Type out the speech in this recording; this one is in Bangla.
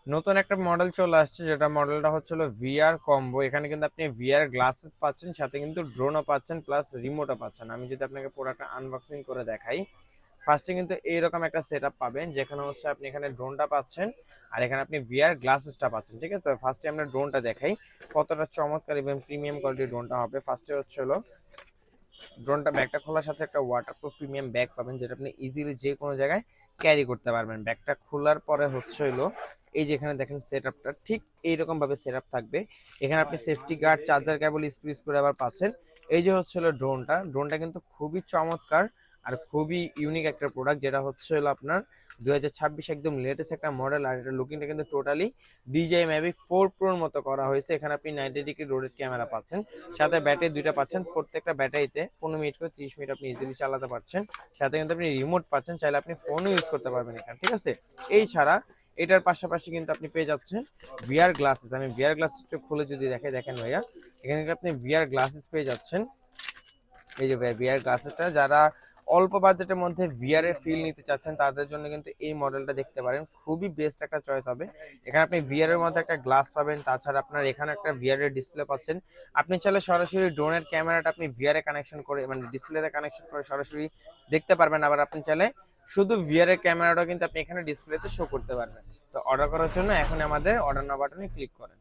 নতুন একটা মডেল চলে আসছে, যেটা মডেলটা হচ্ছে হলো ভিআর কম্বো। এখানে কিন্তু আপনি ভিআর গ্লাসেস পাচ্ছেন, সাথে কিন্তু ড্রোনও পাচ্ছেন, প্লাস রিমোটও পাচ্ছেন। আমি যদি আপনাকে প্রোডাক্টটা আনবক্সিং করে দেখাই, ফার্স্টে কিন্তু এইরকম একটা সেটআপ পাবেন, যেখানে হচ্ছে আপনি এখানে ড্রোনটা পাচ্ছেন আর এখানে আপনি ভিআর গ্লাসেসটা পাচ্ছেন। ঠিক আছে, ফার্স্টে আমরা ড্রোনটা দেখাই কতটা চমৎকার এবং প্রিমিয়াম কোয়ালিটির ড্রোনটা হবে। ফার্স্টে হচ্ছে হলো ড্রোনটা ব্যাগটা খোলার সাথে একটা ওয়াটারপ্রুফ প্রিমিয়াম ব্যাগ পাবেন, যেটা আপনি ইজিলি যে কোনো জায়গায় ক্যারি করতে পারবেন। ব্যাগটা খোলার পরে হচ্ছে হলো এই যে এখানে দেখেন সেটআপটা ঠিক এইরকম ভাবে সেটআপ থাকবে। এখানে আপনি safety guard, charger cable squeeze করে আবার পাচ্ছেন। এই যে হচ্ছে হলো ড্রোনটা কিন্তু খুবই চমৎকার আর খুবই ইউনিক একটা প্রোডাক্ট, যেটা হচ্ছে হলো আপনার 2026 একদম লেটেস্ট একটা মডেল। আর এটা লুকিংটা কিন্তু টোটালি DJI Mavic 4 Pro এর মতো করা হয়েছে। এখানে আপনি 90 ডিগ্রি রোটেট ক্যামেরা পাচ্ছেন, সাথে ব্যাটারি দুইটা পাচ্ছেন। প্রত্যেকটা ব্যাটারিতে 15 মিনিট করে 30 মিনিট আপনি ইজিলি চালাতে পারছেন। সাথে কিন্তু আপনি রিমোট পাচ্ছেন, চাইলে আপনি ফোনও ইউজ করতে পারবেন এখানে। ঠিক আছে, এই ছাড়া এটার পাশাপাশি কিন্তু আপনি পেয়ে যাচ্ছেন ভিআর গ্লাসেস। আমি ভিআর গ্লাসেস খুলে যদি দেখেন ভাইয়া, এখানে কিন্তু আপনি ভিআর গ্লাসেস পেয়ে যাচ্ছেন। এই যে ভিআর গ্লাসেসটা যারা অল্প বাজেটের মধ্যে ভিআর এর ফিল নিতে চাচ্ছেন, তাদের জন্য কিন্তু এই মডেলটা দেখতে পারেন, খুবই বেস্ট একটা চয়েস হবে। এখানে আপনি ভিআর এর মধ্যে একটা গ্লাস পাবেন, তাছাড়া আপনার এখানে একটা ভিআর এর ডিসপ্লে পাচ্ছেন। আপনি চাইলে সরাসরি ড্রোনের ক্যামেরাটা আপনি ভিআর এ কানেকশন করে, মানে ডিসপ্লেতে কানেকশন করে সরাসরি দেখতে পারবেন। আবার আপনি চাইলে শুধু ভিআর এর ক্যামেরাটাও কিন্তু আপনি এখানে ডিসপ্লেতে শো করতে পারবেন। তো অর্ডার করার জন্য এখন আমাদের অর্ডার নাও বাটনে ক্লিক করেন।